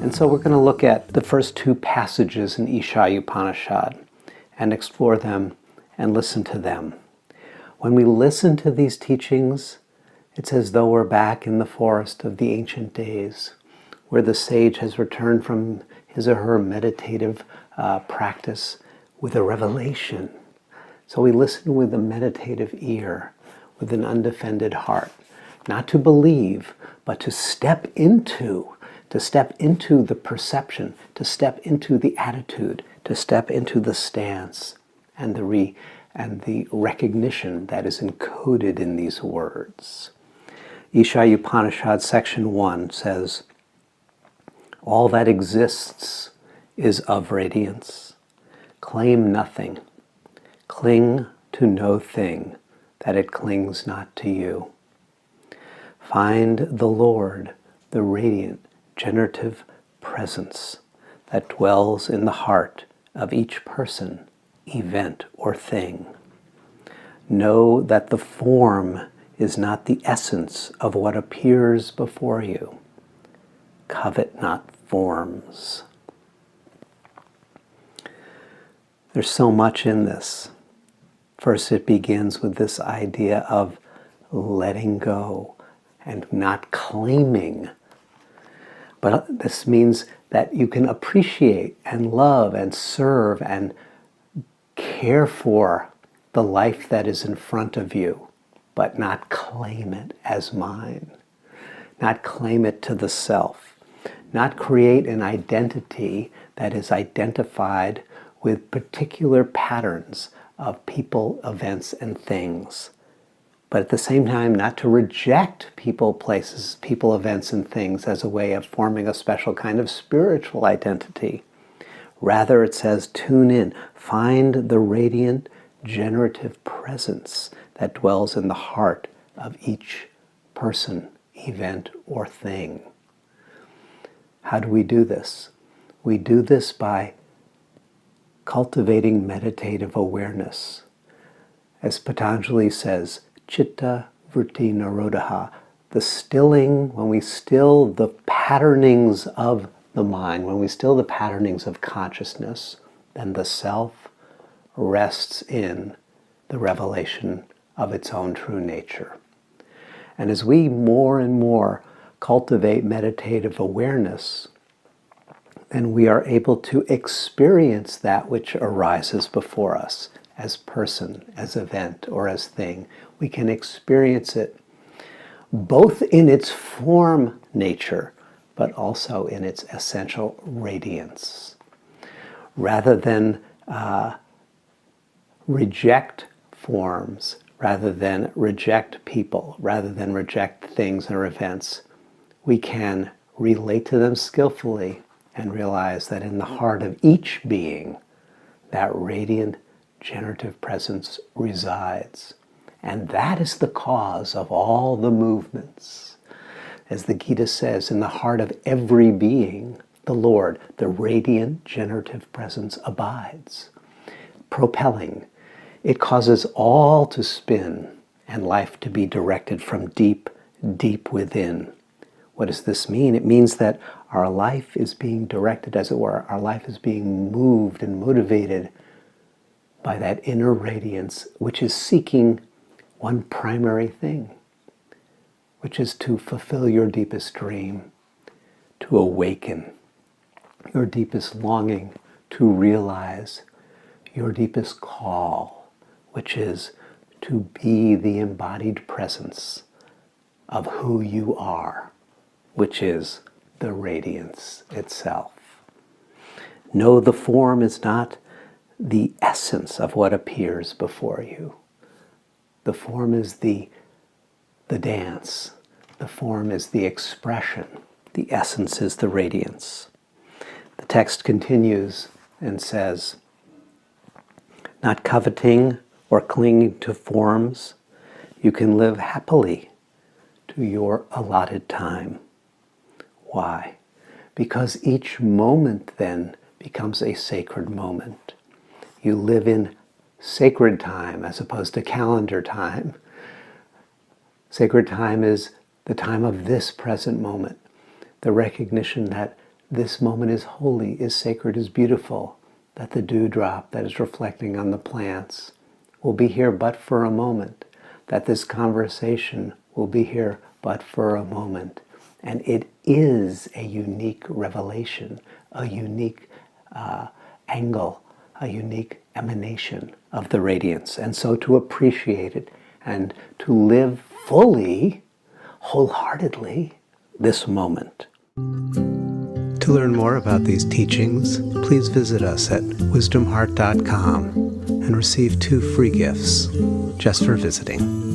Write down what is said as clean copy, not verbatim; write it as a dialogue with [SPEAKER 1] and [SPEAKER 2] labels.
[SPEAKER 1] And so we're going to look at the first two passages in Isha Upanishad and explore them and listen to them. When we listen to these teachings, it's as though we're back in the forest of the ancient days, where the sage has returned from his or her meditative practice with a revelation. So we listen with a meditative ear, with an undefended heart, not to believe, but to step into the perception, to step into the attitude, to step into the stance and the recognition that is encoded in these words. Isha Upanishad section 1 says, "All that exists is of radiance. Claim nothing. Cling to no thing, that it clings not to you. Find the Lord, the radiant, generative presence that dwells in the heart of each person, event, or thing. Know that the form is not the essence of what appears before you. Covet not forms." There's so much in this. First, it begins with this idea of letting go and not claiming. But this means that you can appreciate and love and serve and care for the life that is in front of you, but not claim it as mine. Not claim it to the self. Not create an identity that is identified with particular patterns of people, events, and things. But at the same time, not to reject people, places, people, events, and things as a way of forming a special kind of spiritual identity. Rather, it says, tune in, find the radiant, generative presence that dwells in the heart of each person, event, or thing. How do we do this? We do this by cultivating meditative awareness. As Patanjali says, Chitta Vritti Narodaha, the stilling, when we still the patternings of the mind, when we still the patternings of consciousness, then the self rests in the revelation of its own true nature. And as we more and more cultivate meditative awareness, then we are able to experience that which arises before us as person, as event, or as thing. We can experience it both in its form nature, but also in its essential radiance. Rather than reject forms, rather than reject people, rather than reject things or events, we can relate to them skillfully and realize that in the heart of each being, that radiant generative presence resides. And that is the cause of all the movements. As the Gita says, in the heart of every being, the Lord, the radiant generative presence abides, propelling. It causes all to spin and life to be directed from deep, deep within. What does this mean? It means that our life is being directed, as it were. Our life is being moved and motivated by that inner radiance, which is seeking one primary thing, which is to fulfill your deepest dream, to awaken your deepest longing, to realize your deepest call, which is to be the embodied presence of who you are, which is the radiance itself. No, the form is not the essence of what appears before you. The form is the dance. The form is the expression. The essence is the radiance. The text continues and says, not coveting or clinging to forms, you can live happily to your allotted time. Why? Because each moment then becomes a sacred moment. You live in sacred time as opposed to calendar time. Sacred time is the time of this present moment, the recognition that this moment is holy, is sacred, is beautiful, that the dewdrop that is reflecting on the plants will be here but for a moment, that this conversation will be here but for a moment. And it is a unique revelation, a unique angle, a unique emanation of the radiance. And so to appreciate it and to live fully, wholeheartedly, this moment. To learn more about these teachings, please visit us at WisdomHeart.com and receive 2 free gifts just for visiting.